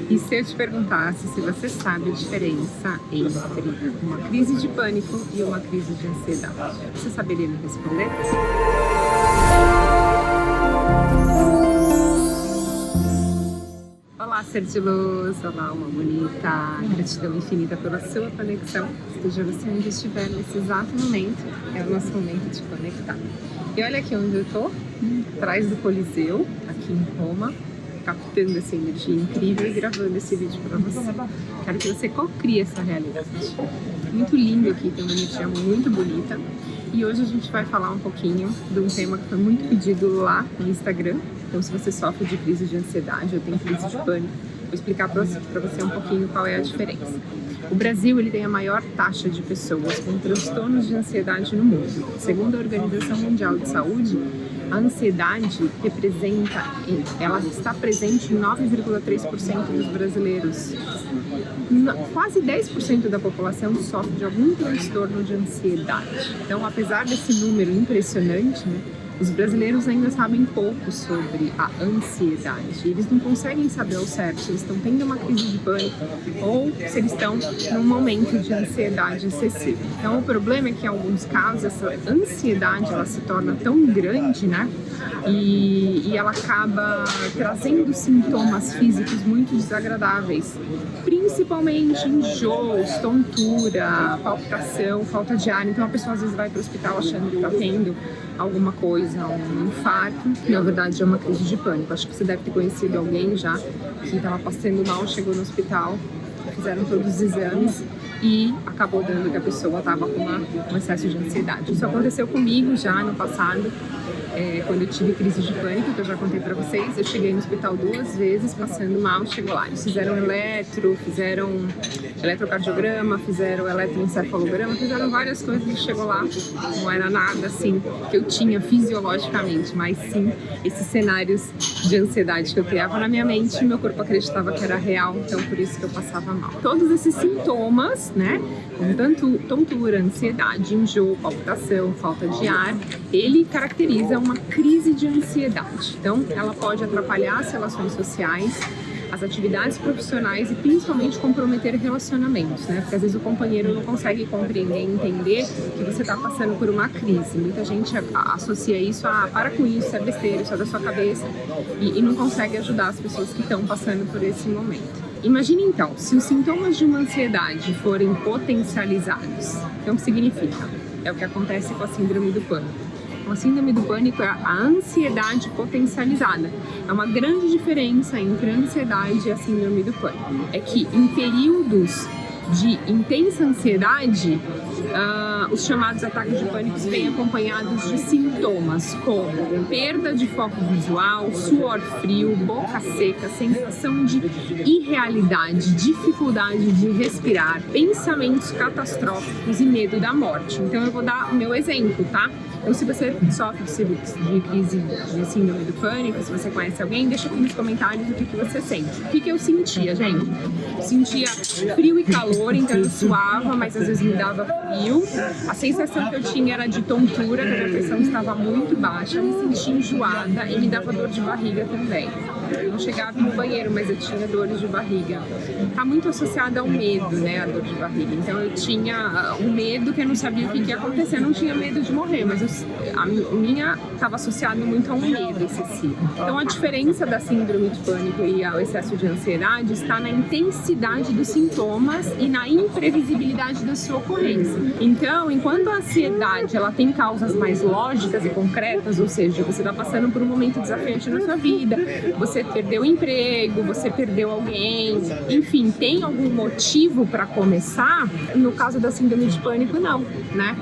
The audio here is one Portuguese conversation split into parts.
E se eu te perguntasse se você sabe a diferença entre uma crise de pânico e uma crise de ansiedade, você saberia me responder? Olá, ser de luz, olá, alma bonita, gratidão infinita pela sua conexão. Esteja você onde estiver nesse exato momento, é o nosso momento de conectar. E olha aqui onde eu estou, atrás do Coliseu, aqui em Roma, captando essa energia incrível e gravando esse vídeo para você. Quero que você cocrie essa realidade. Muito lindo aqui, tem uma energia muito bonita. E hoje a gente vai falar um pouquinho de um tema que foi muito pedido lá no Instagram. Então, se você sofre de crise de ansiedade ou tem crise de pânico, vou explicar para você um pouquinho qual é a diferença. O Brasil ele tem a maior taxa de pessoas com transtornos de ansiedade no mundo. Segundo a Organização Mundial de Saúde, a ansiedade ela está presente em 9,3% dos brasileiros. Quase 10% da população sofre de algum transtorno de ansiedade. Então, apesar desse número impressionante, né, os brasileiros ainda sabem pouco sobre a ansiedade. Eles não conseguem saber ao certo se eles estão tendo uma crise de pânico ou se eles estão num momento de ansiedade excessiva. Então, o problema é que em alguns casos essa ansiedade ela se torna tão grande, né? E ela acaba trazendo sintomas físicos muito desagradáveis, principalmente enjoos, tontura, palpitação, falta de ar. Então a pessoa às vezes vai para o hospital achando que está tendo alguma coisa, um infarto. Na verdade é uma crise de pânico. Acho que você deve ter conhecido alguém já que estava passando mal, chegou no hospital, fizeram todos os exames e acabou dando que a pessoa estava com um excesso de ansiedade. Isso aconteceu comigo já no passado. Quando eu tive crise de pânico, que eu já contei pra vocês, eu cheguei no hospital 2 vezes, passando mal, chegou lá. Eles fizeram fizeram eletrocardiograma, fizeram eletroencefalograma, fizeram várias coisas e chegou lá. Não era nada assim que eu tinha fisiologicamente, mas sim esses cenários de ansiedade que eu criava na minha mente e meu corpo acreditava que era real, então por isso que eu passava mal. Todos esses sintomas, né, como tanto tontura, ansiedade, enjoo, palpitação, falta de ar, ele caracteriza uma crise de ansiedade. Então, ela pode atrapalhar as relações sociais, as atividades profissionais e principalmente comprometer relacionamentos, né? Porque às vezes o companheiro não consegue compreender, entender que você está passando por uma crise. Muita gente associa isso a para com isso, é besteira, isso é da sua cabeça e não consegue ajudar as pessoas que estão passando por esse momento. Imagine então, se os sintomas de uma ansiedade forem potencializados, então o que significa? É o que acontece com a síndrome do pânico. A síndrome do pânico é a ansiedade potencializada. É uma grande diferença entre a ansiedade e a síndrome do pânico. É que em períodos de intensa ansiedade, os chamados ataques de pânico vêm acompanhados de sintomas como perda de foco visual, suor frio, boca seca, sensação de irrealidade, dificuldade de respirar, pensamentos catastróficos e medo da morte. Então eu vou dar o meu exemplo, tá? Então, se você sofre de crise de síndrome do pânico, se você conhece alguém, deixa aqui nos comentários o que você sente. O que eu sentia, gente? Eu sentia frio e calor, então eu suava, mas às vezes me dava frio. A sensação que eu tinha era de tontura, que a minha pressão estava muito baixa, eu me sentia enjoada e me dava dor de barriga também. Eu não chegava no banheiro, mas eu tinha dores de barriga. Está muito associada ao medo, né, a dor de barriga. Então eu tinha um medo que eu não sabia o que ia acontecer. Eu não tinha medo de morrer, mas a minha estava associada muito a um medo excessivo. Então a diferença da síndrome de pânico e ao excesso de ansiedade está na intensidade dos sintomas e na imprevisibilidade da sua ocorrência. Então, enquanto a ansiedade ela tem causas mais lógicas e concretas, ou seja, você está passando por um momento desafiante na sua vida, você perdeu o emprego, você perdeu alguém, enfim, tem algum motivo para começar. No caso da síndrome de pânico, não, né?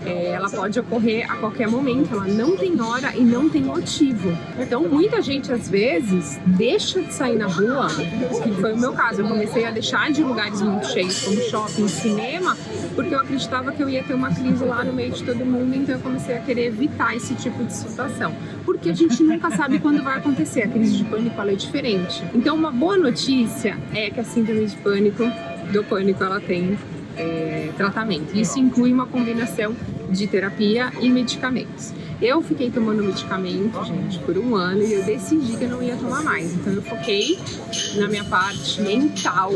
Ela pode ocorrer a qualquer momento, ela não tem hora e não tem motivo. Então, muita gente, às vezes, deixa de sair na rua, que foi o meu caso. Eu comecei a deixar de lugares muito cheios, como shopping, cinema, porque eu acreditava que eu ia ter uma crise lá no meio de todo mundo, então eu comecei a querer evitar esse tipo de situação. Porque a gente nunca sabe quando vai acontecer, a crise de pânico ela é diferente. Então, uma boa notícia é que a síndrome de pânico, ela tem tratamento. Isso inclui uma combinação de terapia e medicamentos. Eu fiquei tomando medicamento, gente, por 1 ano e eu decidi que eu não ia tomar mais. Então eu foquei na minha parte mental,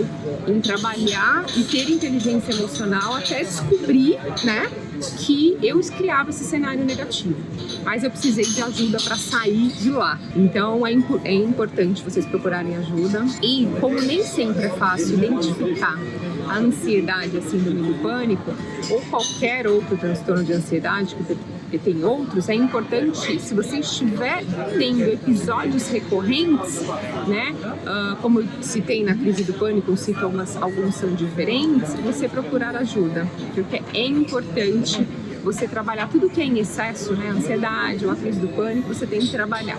em trabalhar e ter inteligência emocional até descobrir, né, que eu criava esse cenário negativo. Mas eu precisei de ajuda para sair de lá. Então é importante vocês procurarem ajuda. E como nem sempre é fácil identificar a ansiedade, a síndrome do pânico ou qualquer outro transtorno de ansiedade, porque tem outros, é importante, se você estiver tendo episódios recorrentes, né, como eu citei na crise do pânico, os sintomas, alguns são diferentes, você procurar ajuda, porque é importante você trabalhar tudo que é em excesso, né, ansiedade ou a crise do pânico, você tem que trabalhar.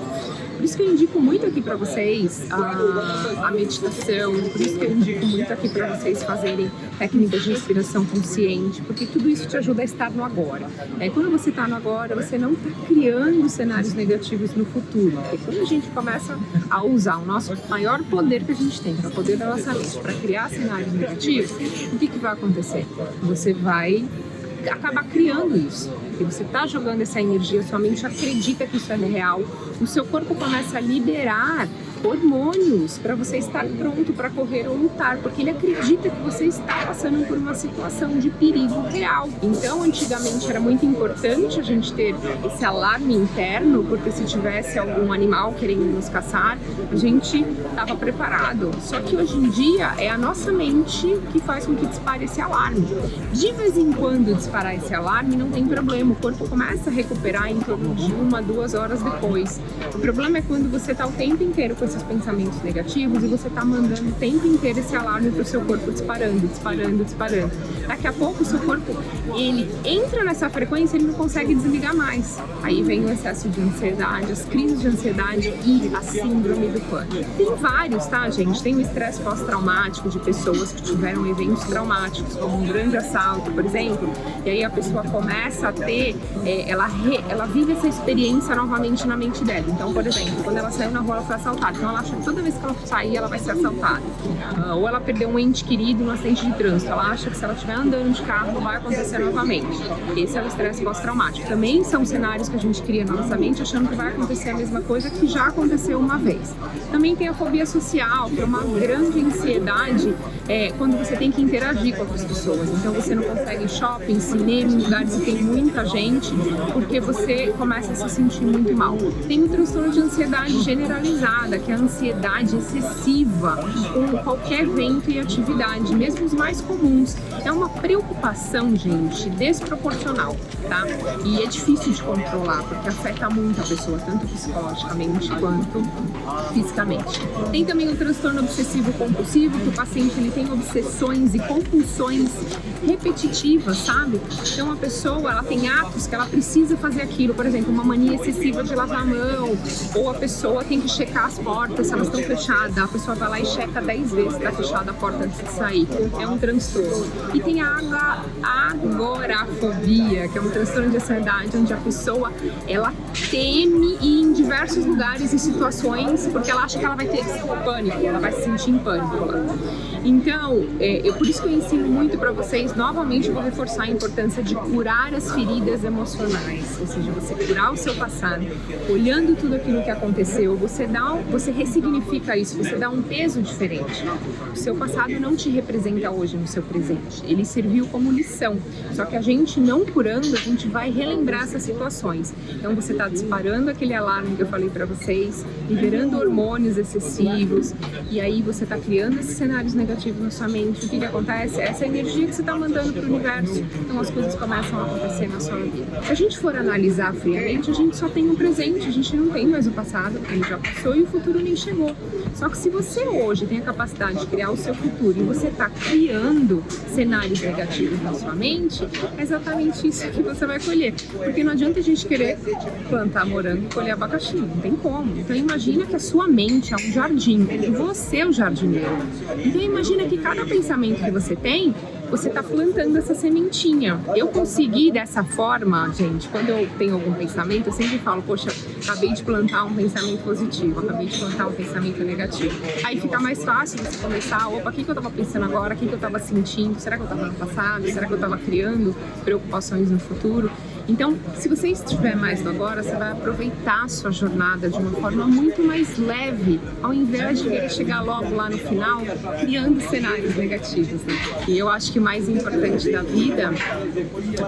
Por isso que eu indico muito aqui para vocês a meditação, por isso que eu indico muito aqui para vocês fazerem técnicas de respiração consciente, porque tudo isso te ajuda a estar no agora. Quando você está no agora, você não está criando cenários negativos no futuro. Porque quando a gente começa a usar o nosso maior poder que a gente tem, que é o poder da nossa mente, para criar cenários negativos, o que vai acontecer? Você vai acabar criando isso, porque você está jogando essa energia, sua mente acredita que isso é real, o seu corpo começa a liberar hormônios para você estar pronto para correr ou lutar, porque ele acredita que você está passando por uma situação de perigo real. Então, antigamente era muito importante a gente ter esse alarme interno, porque se tivesse algum animal querendo nos caçar, a gente estava preparado. Só que hoje em dia é a nossa mente que faz com que dispare esse alarme. De vez em quando disparar esse alarme não tem problema, o corpo começa a recuperar em torno de 1, 2 horas depois. O problema é quando você está o tempo inteiro com esses pensamentos negativos e você está mandando o tempo inteiro esse alarme para o seu corpo disparando. Daqui a pouco o seu corpo, ele entra nessa frequência e ele não consegue desligar mais. Aí vem o excesso de ansiedade, as crises de ansiedade e a síndrome do pânico. Tem vários, tá, gente? Tem o estresse pós-traumático de pessoas que tiveram eventos traumáticos, como um grande assalto, por exemplo, e aí a pessoa começa a ter, ela vive essa experiência novamente na mente dela. Então, por exemplo, quando ela saiu na rua, ela foi assaltada. Então ela acha que toda vez que ela sair, ela vai ser assaltada. Ou ela perdeu um ente querido num acidente de trânsito. Ela acha que se ela estiver andando de carro, vai acontecer novamente. Esse é o estresse pós-traumático. Também são cenários que a gente cria na nossa mente achando que vai acontecer a mesma coisa que já aconteceu uma vez. Também tem a fobia social, que é uma grande ansiedade quando você tem que interagir com outras pessoas. Então você não consegue ir shopping, cinema, em lugares que tem muita gente, porque você começa a se sentir muito mal. Tem o transtorno de ansiedade generalizada, que é a ansiedade excessiva com qualquer evento e atividade, mesmo os mais comuns. É uma preocupação, gente, desproporcional, tá? E é difícil de controlar, porque afeta muito a pessoa, tanto psicologicamente quanto fisicamente. Tem também o transtorno obsessivo compulsivo, que o paciente ele tem obsessões e compulsões repetitivas, sabe? Então a pessoa, ela tem atos que ela precisa fazer aquilo, por exemplo, uma mania excessiva de lavar a mão, ou a pessoa tem que checar as portas se elas estão fechadas, a pessoa vai lá e checa 10 vezes se está fechada a porta antes de sair. É um transtorno. E tem a agorafobia, que é um transtorno de ansiedade, onde a pessoa, ela teme ir em diversos lugares e situações, porque ela acha que ela vai ter pânico, ela vai se sentir em pânico lá. Então, por isso que eu ensino muito para vocês, novamente eu vou reforçar a importância de curar as feridas emocionais, ou seja, você curar o seu passado, olhando tudo aquilo que aconteceu, você ressignifica isso, você dá um peso diferente. O seu passado não te representa hoje no seu presente, ele serviu como lição, só que a gente não curando, a gente vai relembrar essas situações. Então você está disparando aquele alarme que eu falei para vocês, liberando hormônios excessivos, e aí você está criando esses cenários negativos na sua mente. O que acontece? Essa energia que você está mandando para o universo, então as coisas começam a acontecer na sua vida. Se a gente for analisar friamente, a gente só tem um presente, a gente não tem mais o passado, ele já passou e o futuro nem chegou. Só que se você hoje tem a capacidade de criar o seu futuro e você está criando cenários negativos na sua mente, é exatamente isso que você vai colher. Porque não adianta a gente querer plantar morango e colher abacaxi, não tem como. Então imagina que a sua mente é um jardim e você é o jardineiro. Então imagina que cada pensamento que você tem, você está plantando essa sementinha. Eu consegui dessa forma, gente, quando eu tenho algum pensamento, eu sempre falo, poxa, acabei de plantar um pensamento positivo, acabei de plantar um pensamento negativo. Aí fica mais fácil você começar, opa, o que eu estava pensando agora, o que eu estava sentindo, será que eu estava no passado, será que eu estava criando preocupações no futuro? Então, se você estiver mais no agora, você vai aproveitar a sua jornada de uma forma muito mais leve, ao invés de querer chegar logo lá no final, criando cenários negativos, né? E eu acho que o mais importante da vida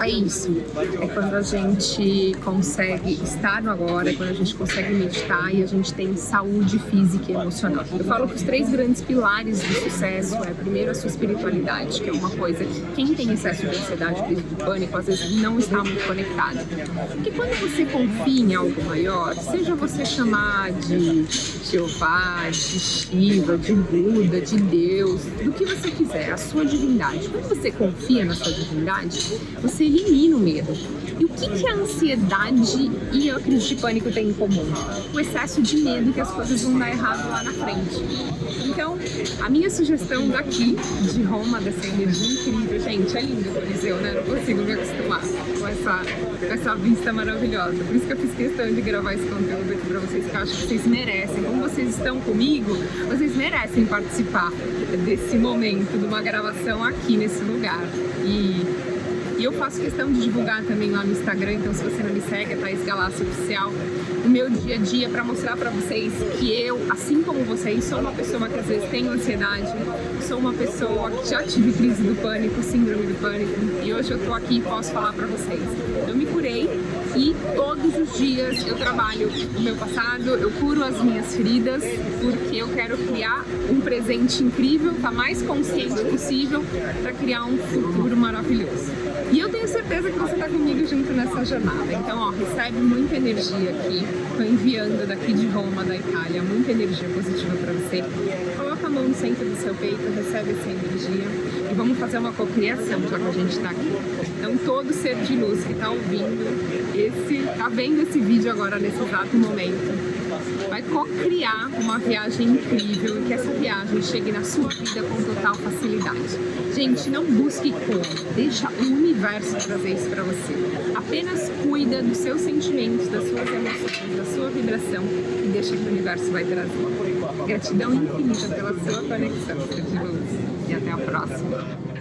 é isso, é quando a gente consegue estar no agora, é quando a gente consegue meditar e a gente tem saúde física e emocional. Eu falo que os 3 grandes pilares do sucesso é, primeiro, a sua espiritualidade, que é uma coisa que quem tem excesso de ansiedade, crise de pânico, às vezes não está muito conectado. Porque quando você confia em algo maior, seja você chamar de Jeová, de Shiva, de Buda, de Deus, do que você quiser, a sua divindade. Quando você confia na sua divindade, você elimina o medo. E o que a ansiedade e a crise de pânico têm em comum? O excesso de medo que as coisas vão dar errado lá na frente. Então, a minha sugestão daqui, de Roma, dessa energia incrível, gente, é lindo o Coliseu, né? Não consigo me acostumar com essa vista maravilhosa. Por isso que eu fiz questão de gravar esse conteúdo aqui pra vocês, que eu acho que vocês merecem. Como vocês estão comigo, vocês merecem participar desse momento, de uma gravação aqui nesse lugar. E eu faço questão de divulgar também lá no Instagram, então se você não me segue, é Thaís Galassi Oficial, o meu dia a dia para mostrar para vocês que eu, assim como vocês, sou uma pessoa que às vezes tem ansiedade, sou uma pessoa que já tive crise do pânico, síndrome do pânico, e hoje eu tô aqui e posso falar para vocês. Eu me curei e todos os dias eu trabalho o meu passado, eu curo as minhas feridas, porque eu quero criar um presente incrível, tá mais consciente possível para criar um futuro maravilhoso. E eu tenho certeza que você está comigo junto nessa jornada. Então, ó, recebe muita energia aqui. Estou enviando daqui de Roma, da Itália, muita energia positiva para você. Coloca a mão no centro do seu peito, recebe essa energia e vamos fazer uma cocriação, já que a gente está aqui. Então, todo ser de luz que está ouvindo, tá vendo esse vídeo agora nesse exato momento, vai co-criar uma viagem incrível e que essa viagem chegue na sua vida com total facilidade. Gente, não busque como, deixa o universo trazer isso para você. Apenas cuida dos seus sentimentos, das suas emoções, da sua vibração e deixa que o universo vai trazer. Gratidão infinita pela sua conexão, ser de luz. E até a próxima.